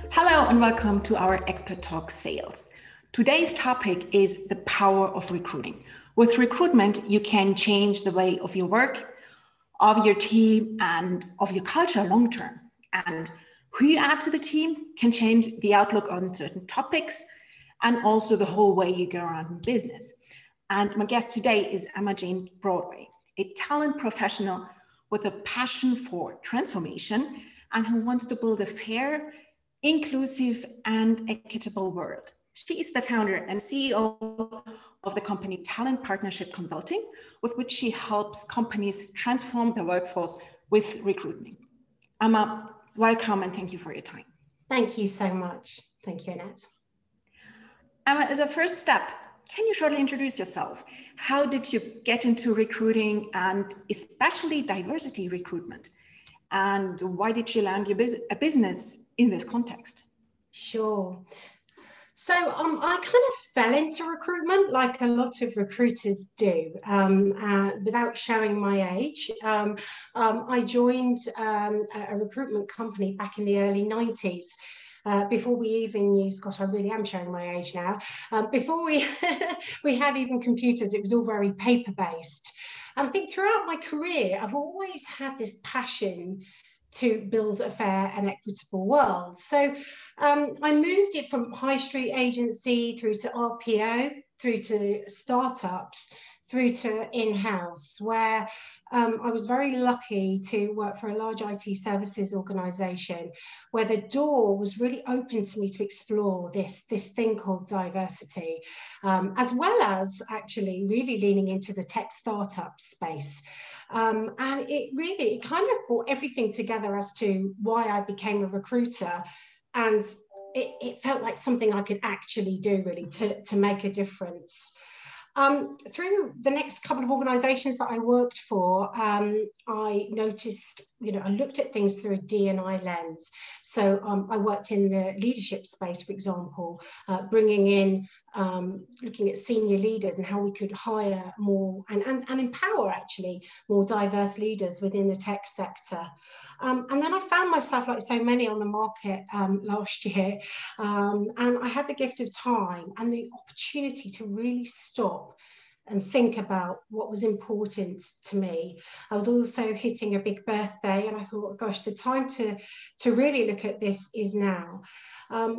Hello and welcome to our Expert Talk Sales. Today's topic is the power of recruiting. With recruitment, you can change the way of your work, of your team, and of your culture long term. And who you add to the team can change the outlook on certain topics and also the whole way you go around business. And my guest today is Emma-Jayne Broadway, a talent professional with a passion for transformation and who wants to build a fair, inclusive and equitable world. She is the founder and CEO of the company Talent Partnership Consulting, with which she helps companies transform their workforce with recruitment. Emma, welcome and thank you for your time. Thank you so much. Thank you, Annette. Emma, as a first step, can you shortly introduce yourself? How did you get into recruiting and especially diversity recruitment? And why did you land a business in this context? Sure. So I kind of fell into recruitment like a lot of recruiters do, without showing my age. I joined a recruitment company back in the early 90s. Before we even used, gosh, I really am showing my age now. Before we had even computers, it was all very paper-based. And I think throughout my career, I've always had this passion to build a fair and equitable world. So I moved it from high street agency through to RPO, through to startups, through to in-house, where I was very lucky to work for a large IT services organization where the door was really open to me to explore this thing called diversity, as well as actually really leaning into the tech startup space. And it kind of brought everything together as to why I became a recruiter. And it felt like something I could actually do really to make a difference. Through the next couple of organizations that I worked for, I noticed, I looked at things through a D&I lens. So I worked in the leadership space, for example, bringing in, looking at senior leaders and how we could hire more and empower actually more diverse leaders within the tech sector. And then I found myself, like so many on the market last year, and I had the gift of time and the opportunity to really stop and think about what was important to me. I was also hitting a big birthday and I thought, gosh, the time to really look at this is now.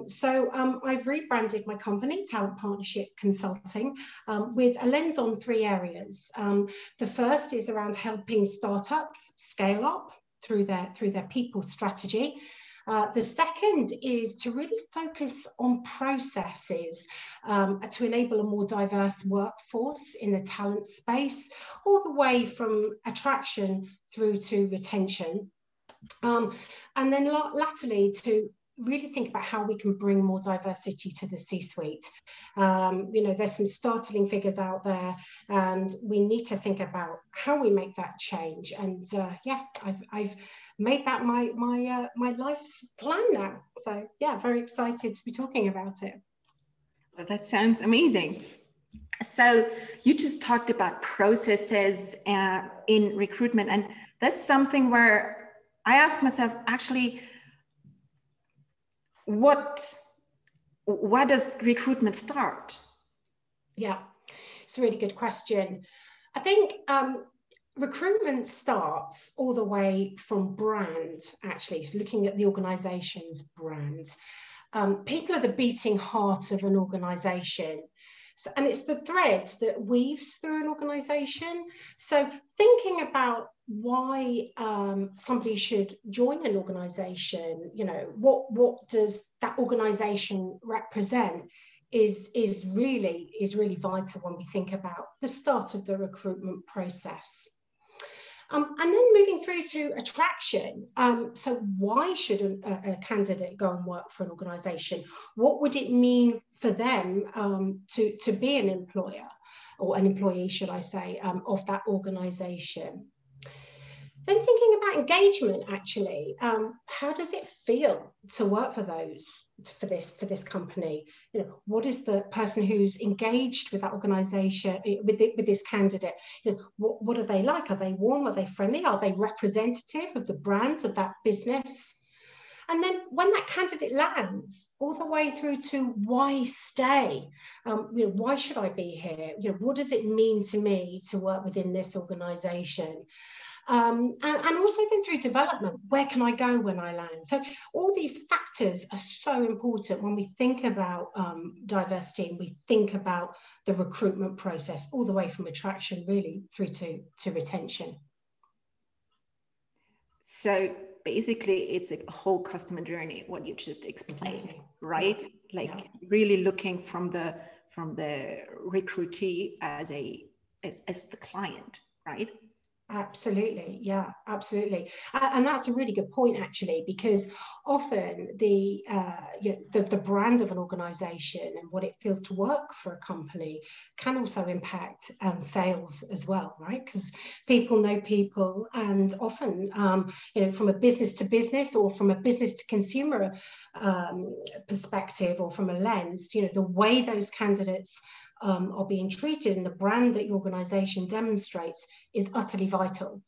So I've rebranded my company, Talent Partnership Consulting, with a lens on 3 areas. The first is around helping startups scale up through their people strategy. The second is to really focus on processes to enable a more diverse workforce in the talent space, all the way from attraction through to retention. And then latterly, to really think about how we can bring more diversity to the C-suite. There's some startling figures out there, and we need to think about how we make that change. And I've made that my life's plan now. So yeah, very excited to be talking about it. Well, that sounds amazing. So you just talked about processes in recruitment, and that's something where I ask myself, actually, where does recruitment start? Yeah, it's a really good question. I think recruitment starts all the way from brand, actually, looking at the organization's brand. People are the beating heart of an organization. So, and it's the thread that weaves through an organization. So thinking about why somebody should join an organization, what does that organization represent is really vital when we think about the start of the recruitment process. And then moving through to attraction. So why should a candidate go and work for an organisation? What would it mean for them to be an employer, or an employee, should I say, of that organisation? Then thinking about engagement, actually, how does it feel to work for this company? You know, what is the person who's engaged with that organisation, with this candidate? You know, what are they like? Are they warm? Are they friendly? Are they representative of the brand of that business? And then when that candidate lands, all the way through to why stay? You know, why should I be here? You know, what does it mean to me to work within this organisation? And also then through development, where can I go when I land? So all these factors are so important when we think about diversity, and we think about the recruitment process, all the way from attraction really through to retention. So basically it's a whole customer journey, what you just explained, right? Like really looking from the recruitee as the client, right? Absolutely, yeah, absolutely, and that's a really good point, actually, because often the brand of an organisation and what it feels to work for a company can also impact sales as well, right? Because people know people, and often, you know, from a business to business or from a business to consumer perspective, or from a lens, you know, the way those candidates are being treated and the brand that your organisation demonstrates is utterly vital,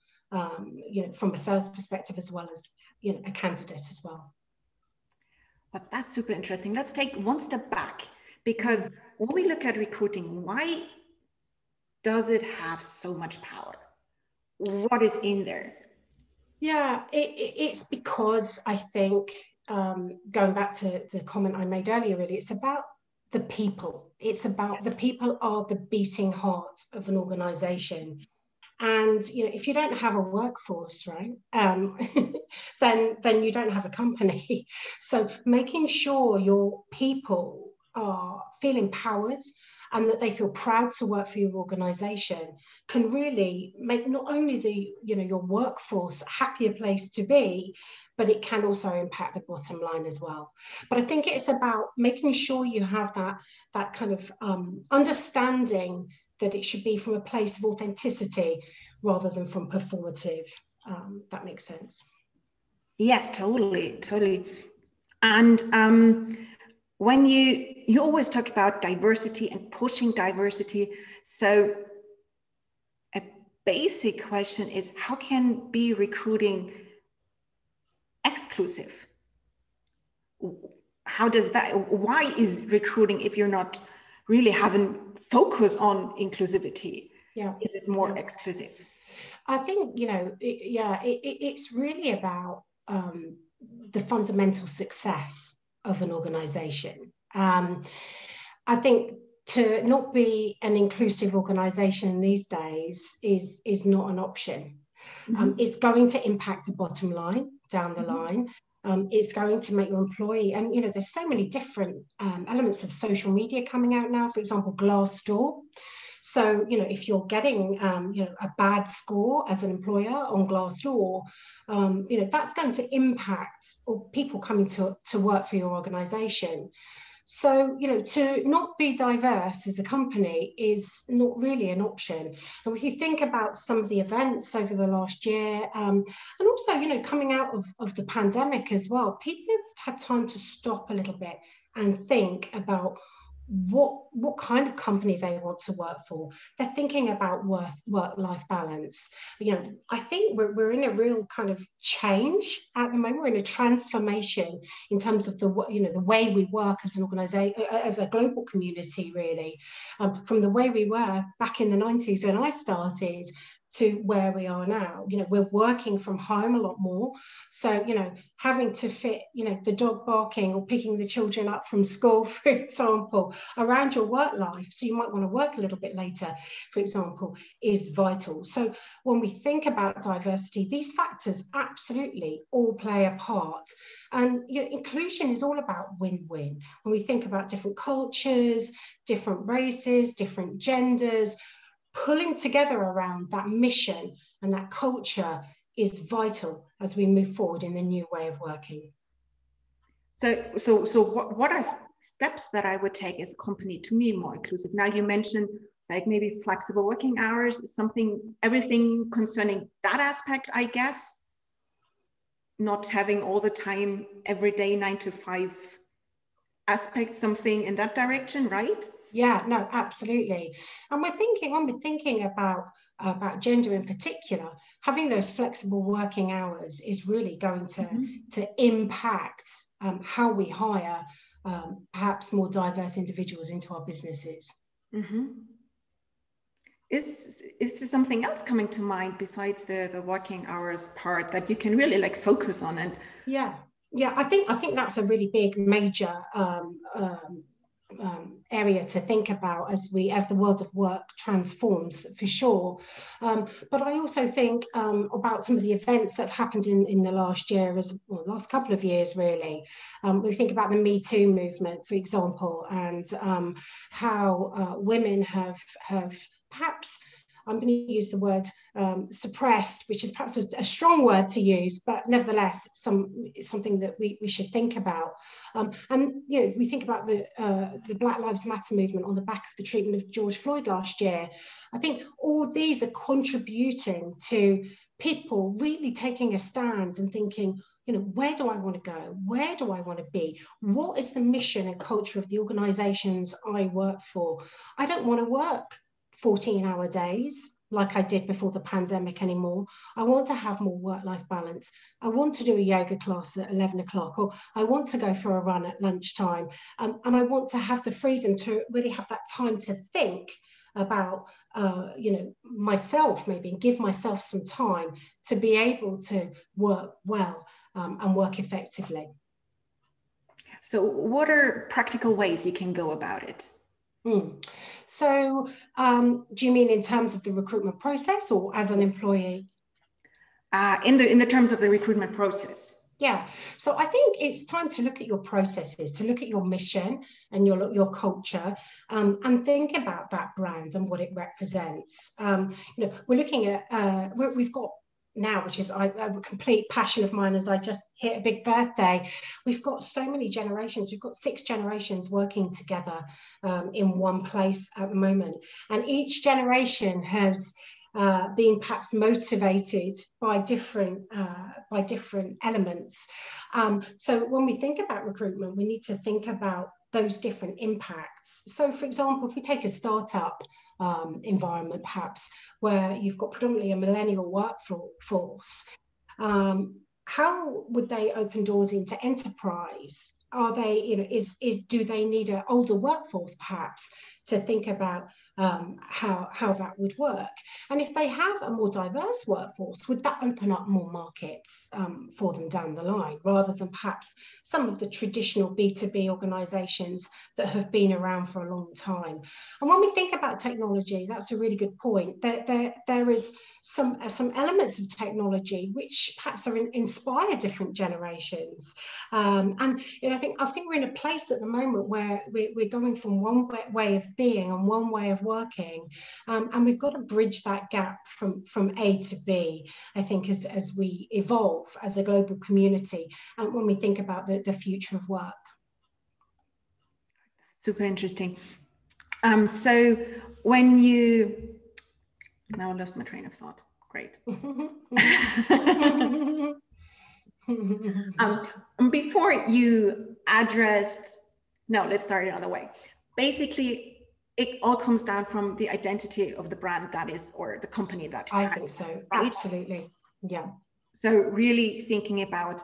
you know, from a sales perspective as well as, you know, a candidate as well. But that's super interesting. Let's take one step back, because when we look at recruiting, why does it have so much power? What is in there? Yeah, it's because I think, going back to the comment I made earlier, really, it's about the people. It's about the people are the beating heart of an organisation. And, you know, if you don't have a workforce, right, then you don't have a company. So making sure your people feel empowered and that they feel proud to work for your organisation can really make not only your workforce a happier place to be, but it can also impact the bottom line as well. But I think it's about making sure you have that kind of understanding that it should be from a place of authenticity rather than from performative. That makes sense. Yes, totally. And when you always talk about diversity and pushing diversity, so a basic question is, how can be recruiting exclusive? How does that, why is recruiting, if you're not really having focus on inclusivity, is it more exclusive? I think, you know, it's really about the fundamental success of an organization. I think to not be an inclusive organization these days is not an option. Mm-hmm. It's going to impact the bottom line down the line. It's going to make your employee, and, you know, there's so many different elements of social media coming out now, for example, Glassdoor. So, you know, if you're getting, you know, a bad score as an employer on Glassdoor, you know, that's going to impact people coming to work for your organization. So, you know, to not be diverse as a company is not really an option. And if you think about some of the events over the last year, and also, you know, coming out of the pandemic as well, people have had time to stop a little bit and think about what kind of company they want to work for. They're thinking about work-life balance. You know, I think we're in a real kind of change at the moment. We're in a transformation in terms of the way we work as an organization, as a global community, really, from the way we were back in the 90s when I started to where we are now. You know, we're working from home a lot more. So, you know, having to fit, you know, the dog barking or picking the children up from school, for example, around your work life, so you might want to work a little bit later, for example, is vital. So when we think about diversity, these factors absolutely all play a part. And, you know, inclusion is all about win-win. When we think about different cultures, different races, different genders, pulling together around that mission and that culture is vital as we move forward in the new way of working. So what are steps that I would take as a company to be more inclusive? Now, you mentioned like maybe flexible working hours, everything concerning that aspect, I guess. Not having all the time, every day, 9 to 5 aspect, something in that direction, right? Yeah, no, absolutely. And when we're thinking about gender in particular, having those flexible working hours is really going to impact how we hire perhaps more diverse individuals into our businesses. Mm-hmm. Is there something else coming to mind besides the working hours part that you can really like focus on? And yeah, I think that's a really big major area to think about as the world of work transforms, for sure. But I also think about some of the events that have happened in the last year, last couple of years, really. We think about the Me Too movement, for example, and how women have perhaps, I'm going to use the word suppressed, which is perhaps a strong word to use, but nevertheless, something that we should think about. And we think about the Black Lives Matter movement on the back of the treatment of George Floyd last year. I think all these are contributing to people really taking a stand and thinking, where do I want to go? Where do I want to be? What is the mission and culture of the organizations I work for? I don't want to work 14-hour days like I did before the pandemic anymore. I want to have more work-life balance. I want to do a yoga class at 11 o'clock, or I want to go for a run at lunchtime. And I want to have the freedom to really have that time to think about, myself maybe, and give myself some time to be able to work well and work effectively. So what are practical ways you can go about it? So do you mean in terms of the recruitment process or as an employee? In the terms of the recruitment process. Yeah, so I think it's time to look at your processes, to look at your mission and your culture, and think about that brand and what it represents. We're looking at, we've got now, which is a complete passion of mine as I just hit a big birthday. We've got so many generations. We've got 6 generations working together in one place at the moment. And each generation has being perhaps motivated by different elements. So when we think about recruitment, we need to think about those different impacts. So for example, if we take a startup environment, perhaps, where you've got predominantly a millennial workforce, how would they open doors into enterprise? Are they, do they need an older workforce, perhaps, to think about how that would work? And if they have a more diverse workforce, would that open up more markets for them down the line, rather than perhaps some of the traditional B2B organizations that have been around for a long time? And when we think about technology, that's a really good point. There is some elements of technology which perhaps inspire different generations. And I think we're in a place at the moment where we're going from one way of being and one way of working, and we've got to bridge that gap from A to B, I think, as we evolve as a global community, and when we think about the future of work. Super interesting. So when you, now I lost my train of thought. Great. Before you addressed, no, let's start another way. Basically, it all comes down from the identity of the brand that is, or the company that is. I think so, right? Absolutely, yeah. So really thinking about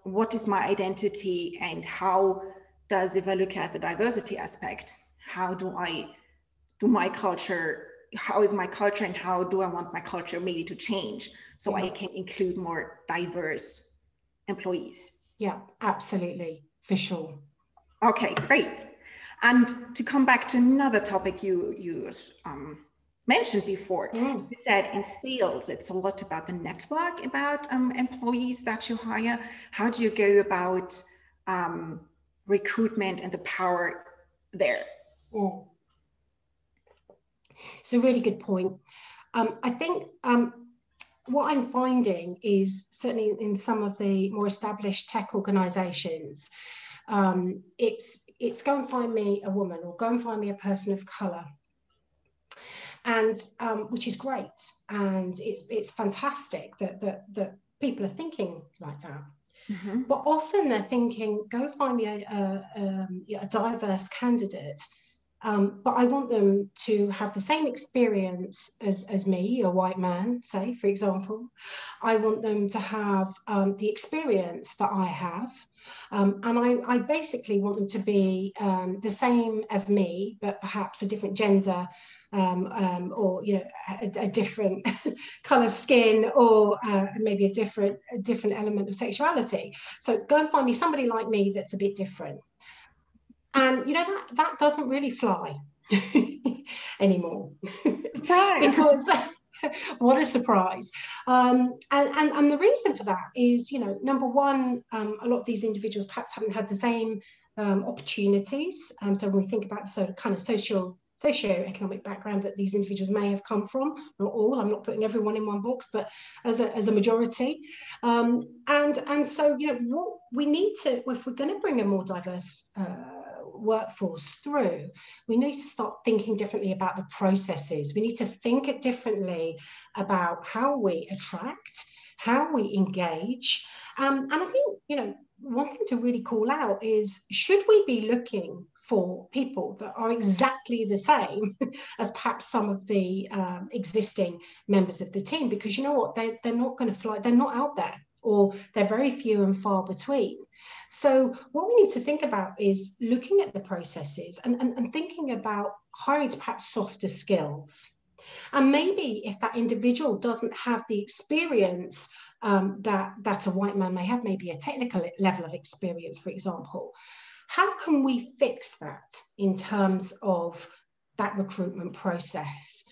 what is my identity, and how does, if I look at the diversity aspect, how do I do my culture, how is my culture, and how do I want my culture maybe to change so I can include more diverse employees? Yeah, absolutely, for sure. Okay, great. And to come back to another topic you mentioned before, you said in sales, it's a lot about the network, about employees that you hire. How do you go about recruitment and the power there? It's a really good point. I think what I'm finding is, certainly in some of the more established tech organizations, it's go and find me a woman, or go and find me a person of color. and which is great, and it's fantastic that people are thinking like that. Mm-hmm. But often they're thinking, go find me a diverse candidate. But I want them to have the same experience as me, a white man, say, for example. I want them to have the experience that I have. And I basically want them to be the same as me, but perhaps a different gender, or a different colour of skin, or maybe a different element of sexuality. So go and find me somebody like me that's a bit different. And that doesn't really fly anymore. Right. Because what a surprise. And the reason for that is, number one, a lot of these individuals perhaps haven't had the same opportunities. So when we think about the sort of kind of socio-economic background that these individuals may have come from, not all, I'm not putting everyone in one box, but as a majority. And so, what we need to, if we're going to bring a more diverse workforce through, we need to start thinking differently about the processes. We need to think differently about how we attract, how we engage. And I think, one thing to really call out is, should we be looking for people that are exactly the same as perhaps some of the existing members of the team? Because you know what, they're not going to fly, they're not out there, or they're very few and far between. So what we need to think about is looking at the processes and thinking about hiring to perhaps softer skills. And maybe if that individual doesn't have the experience that a white man may have, maybe a technical level of experience, for example, how can we fix that in terms of that recruitment process?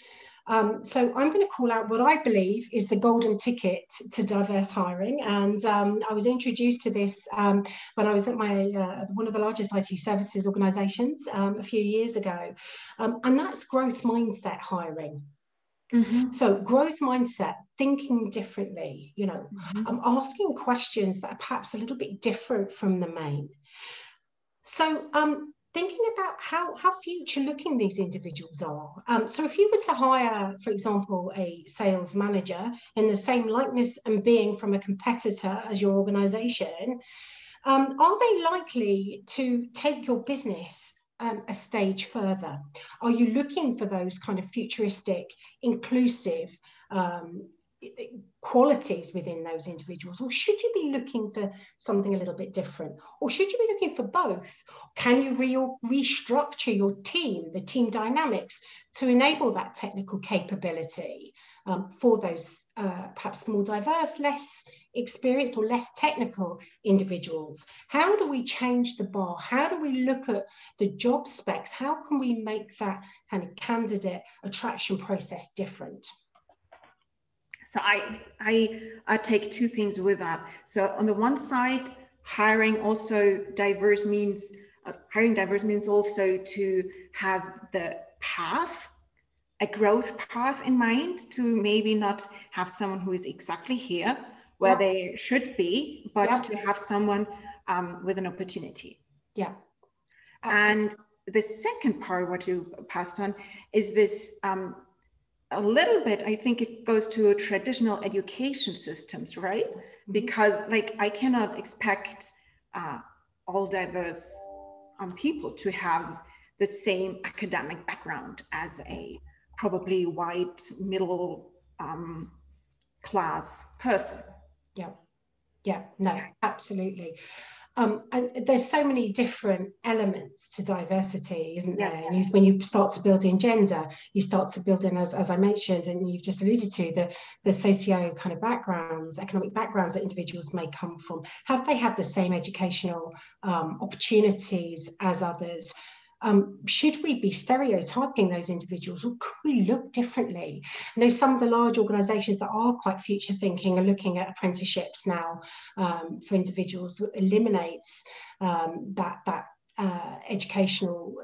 So I'm going to call out what I believe is the golden ticket to diverse hiring. And I was introduced to this when I was at one of the largest IT services organizations a few years ago. And that's growth mindset hiring. Mm-hmm. So growth mindset, thinking differently, asking questions that are perhaps a little bit different from the main. So thinking about how future looking these individuals are. So if you were to hire, for example, a sales manager in the same likeness and being from a competitor as your organization, are they likely to take your business a stage further? Are you looking for those kind of futuristic, inclusive qualities within those individuals? Or should you be looking for something a little bit different? Or should you be looking for both? Can you restructure your team, the team dynamics, to enable that technical capability for those perhaps more diverse, less experienced or less technical individuals? How do we change the bar? How do we look at the job specs? How can we make that kind of candidate attraction process different? So I take two things with that. So on the one side, hiring diverse means also to have the path, a growth path in mind, to maybe not have someone who is exactly here where they should be, but to have someone with an opportunity. Yeah. Absolutely. And the second part, what you passed on, is this a little bit, I think it goes to traditional education systems, right? Mm-hmm. Because I cannot expect all diverse people to have the same academic background as a probably white middle class person. Yeah, no, absolutely. And there's so many different elements to diversity, isn't there? Yes. And when you start to build in gender, you start to build in, as I mentioned, and you've just alluded to, the socio kind of backgrounds, economic backgrounds that individuals may come from. Have they had the same educational opportunities as others? Should we be stereotyping those individuals, or could we look differently? I know some of the large organisations that are quite future thinking are looking at apprenticeships now for individuals, that eliminates that educational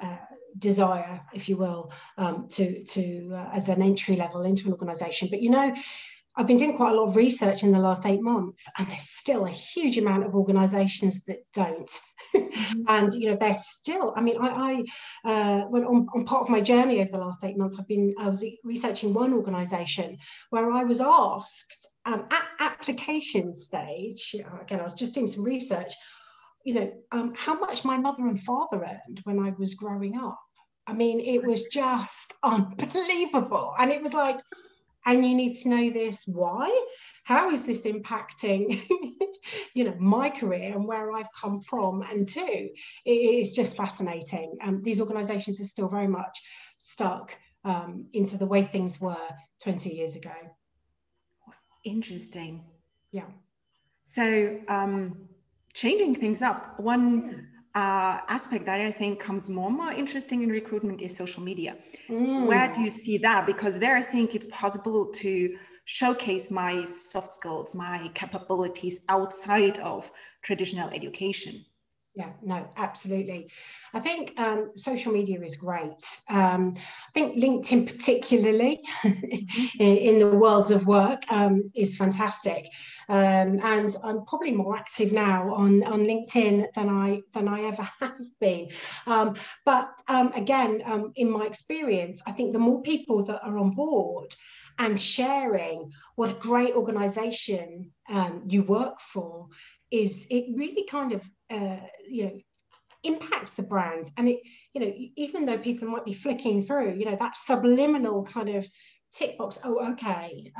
desire, if you will, to as an entry level into an organisation. But I've been doing quite a lot of research in the last 8 months, and there's still a huge amount of organisations that don't. Mhm. And there's still. I mean, I when on part of my journey over the last 8 months, I was researching one organisation where I was asked at application stage. Again, I was just doing some research. How much my mother and father earned when I was growing up. I mean, it was just unbelievable, and it was like, and you need to know this. Why? How is this impacting, my career and where I've come from and to? It is just fascinating. These organisations are still very much stuck into the way things were 20 years ago. Interesting. Yeah. So changing things up, one aspect that I think comes more and more interesting in recruitment is social media. Where do you see that? Because there I think it's possible to showcase my soft skills, my capabilities outside of traditional education. Yeah, no, absolutely. I think social media is great. I think LinkedIn particularly in the worlds of work is fantastic. And I'm probably more active now on LinkedIn than I ever have been. But again, in my experience, I think the more people that are on board and sharing what a great organization you work for, it really kind of impacts the brand. And it, even though people might be flicking through, that subliminal kind of tick box, oh, okay,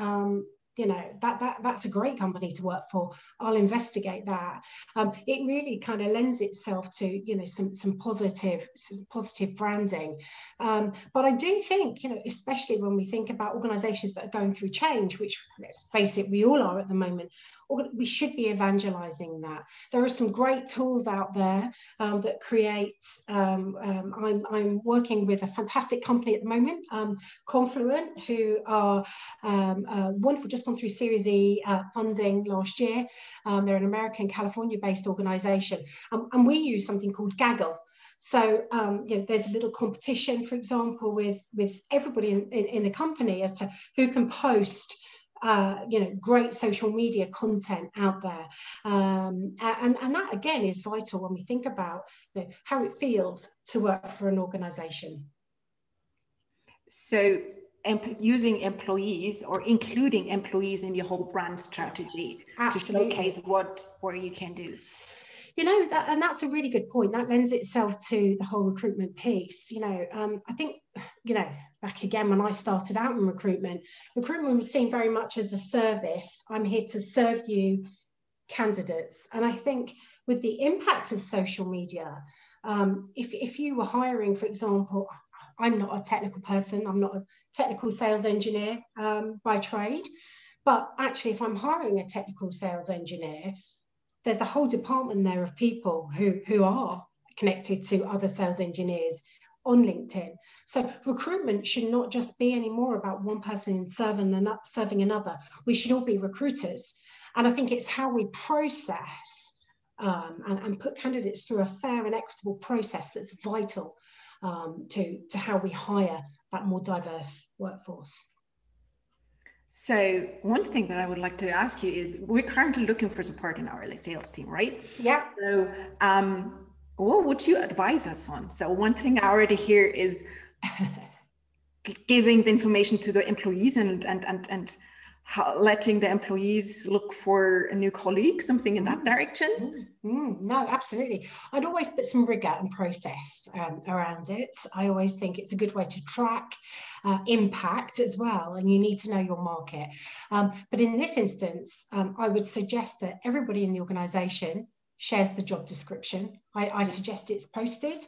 that's a great company to work for, I'll investigate that. It really kind of lends itself to some positive branding. But I do think, especially when we think about organizations that are going through change, which, let's face it, we all are at the moment, we should be evangelizing that. There are some great tools out there that create. I'm working with a fantastic company at the moment, Confluent, who are wonderful, just gone through Series E funding last year. They're an American, California-based organization, and we use something called Gaggle. So there's a little competition, for example, with everybody in the company as to who can post great social media content out there, and that again is vital when we think about how it feels to work for an organization. So using employees or including employees in your whole brand strategy. Absolutely. To showcase what you can do. And that's a really good point. That lends itself to the whole recruitment piece. I think, back again when I started out in recruitment was seen very much as a service. I'm here to serve you candidates. And I think with the impact of social media, if you were hiring, for example, I'm not a technical person, I'm not a technical sales engineer by trade, but actually if I'm hiring a technical sales engineer, there's a whole department there of people who are connected to other sales engineers on LinkedIn. So recruitment should not just be anymore about one person serving another. We should all be recruiters. And I think it's how we process and put candidates through a fair and equitable process that's vital to how we hire that more diverse workforce. So one thing that I would like to ask you is, we're currently looking for support in our sales team, right? Yeah. So what would you advise us on? So one thing I already hear is giving the information to the employees and letting the employees look for a new colleague, something in that direction? No, absolutely. I'd always put some rigor and process around it. I always think it's a good way to track impact as well, and you need to know your market. But in this instance, I would suggest that everybody in the organisation shares the job description. I suggest it's posted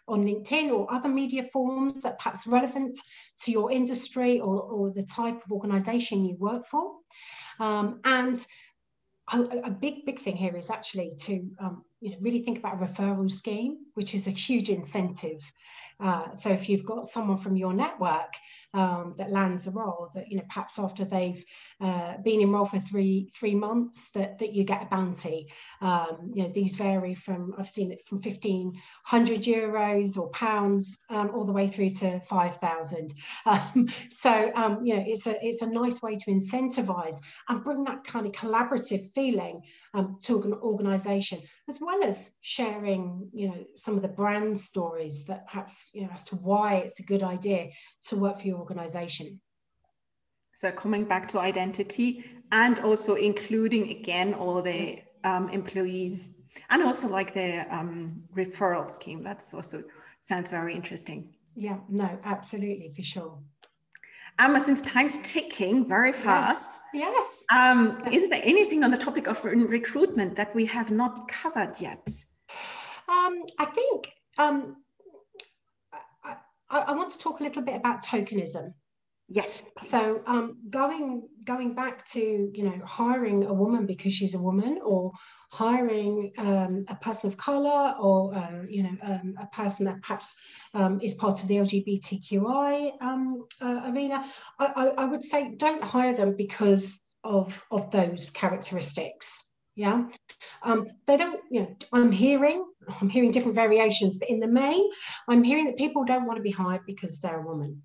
on LinkedIn or other media forms that perhaps relevant to your industry or the type of organisation you work for. And a big thing here is actually to really think about a referral scheme, which is a huge incentive So if you've got someone from your network that lands a role, that, you know, perhaps after they've been in role for three months, that you get a bounty. You know, these vary from, I've seen it from €1,500 or pounds all the way through to 5,000. You know, it's a nice way to incentivize and bring that kind of collaborative feeling to an organization, as well as sharing, you know, some of the brand stories that perhaps, you know, as to why it's a good idea to work for your organization. So coming back to identity, and also including again all the employees, and also like the referral scheme. That's also sounds very interesting. Yeah, no, absolutely, for sure. Emma, since time's ticking very fast, yes. Is there anything on the topic of recruitment that we have not covered yet? I think I want to talk a little bit about tokenism. Yes. Please. So going back to, you know, hiring a woman because she's a woman, or hiring a person of color, or you know, a person that perhaps is part of the LGBTQI arena, I would say don't hire them because of those characteristics. Yeah, they don't, you know, I'm hearing different variations, but in the main, I'm hearing that people don't want to be hired because they're a woman.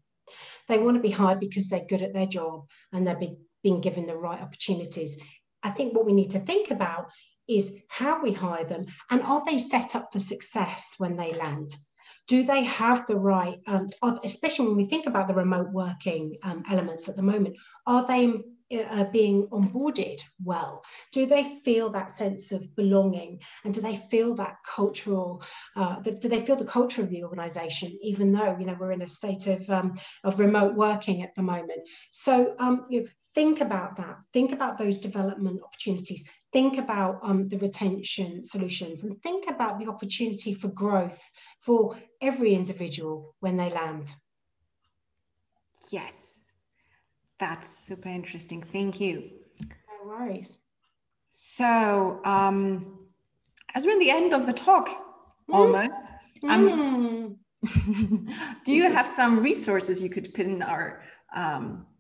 They want to be hired because they're good at their job and they're being given the right opportunities. I think what we need to think about is how we hire them, and are they set up for success when they land? Do they have the right, especially when we think about the remote working elements at the moment, are they being onboarded well? Do they feel that sense of belonging, and do they feel that cultural, do they feel the culture of the organization, even though, you know, we're in a state of remote working at the moment? So you know, think about that, think about those development opportunities, think about the retention solutions, and think about the opportunity for growth for every individual when they land. Yes. That's super interesting. Thank you. No worries. So, as we're in the end of the talk, almost, do you have some resources you could pin our,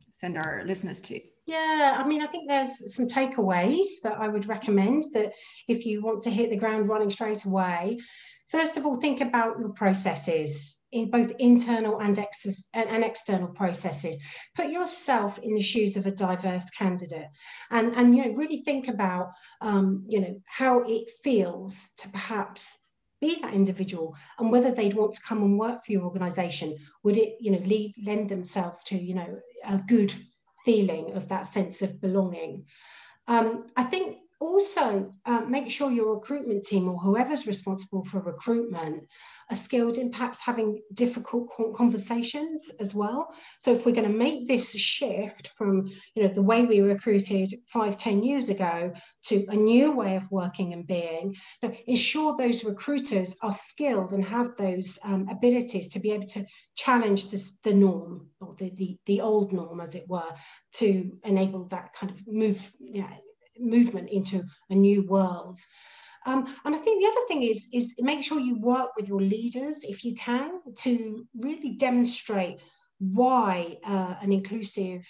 send our listeners to? Yeah, I mean, I think there's some takeaways that I would recommend, that if you want to hit the ground running straight away, first of all, think about your processes, in both internal and external processes. Put yourself in the shoes of a diverse candidate, and you know, really think about you know, how it feels to perhaps be that individual, and whether they'd want to come and work for your organization. Would it, you know, lend themselves to, you know, a good feeling of that sense of belonging? I think also make sure your recruitment team, or whoever's responsible for recruitment, are skilled in perhaps having difficult conversations as well. So if we're going to make this shift from, you know, the way we recruited 5-10 years ago to a new way of working and being, ensure those recruiters are skilled and have those abilities to be able to challenge the norm, or the old norm, as it were, to enable that kind of movement into a new world. And I think the other thing is make sure you work with your leaders, if you can, to really demonstrate why an inclusive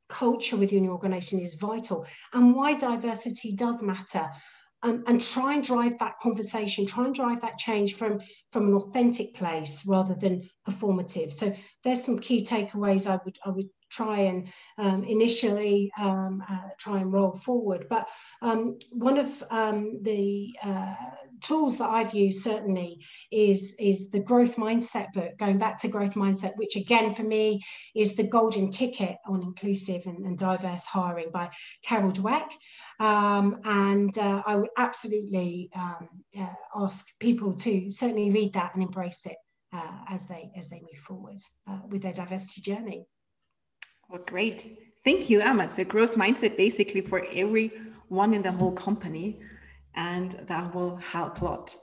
culture within your organization is vital, and why diversity does matter. And try and drive that conversation, try and drive that change from an authentic place rather than performative. So there's some key takeaways I would try and initially try and roll forward. But one of the tools that I've used certainly is the growth mindset book, going back to growth mindset, which again for me is the golden ticket on inclusive and diverse hiring by Carol Dweck. And I would absolutely ask people to certainly read that and embrace it as they move forward with their diversity journey. Well, great. Thank you, Emma. So growth mindset basically for everyone in the whole company, and that will help a lot.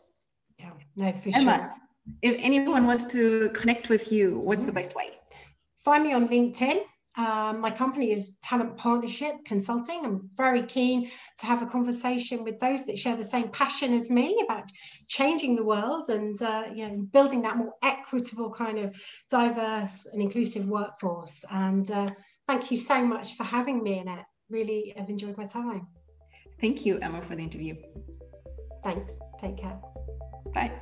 Yeah, no, for Emma, sure. If anyone wants to connect with you, what's the best way? Find me on LinkedIn. My company is Talent Partnership Consulting. I'm very keen to have a conversation with those that share the same passion as me about changing the world and building that more equitable kind of diverse and inclusive workforce. And thank you so much for having me, Annette. Really have enjoyed my time. Thank you, Emma, for the interview. Thanks. Take care. Bye.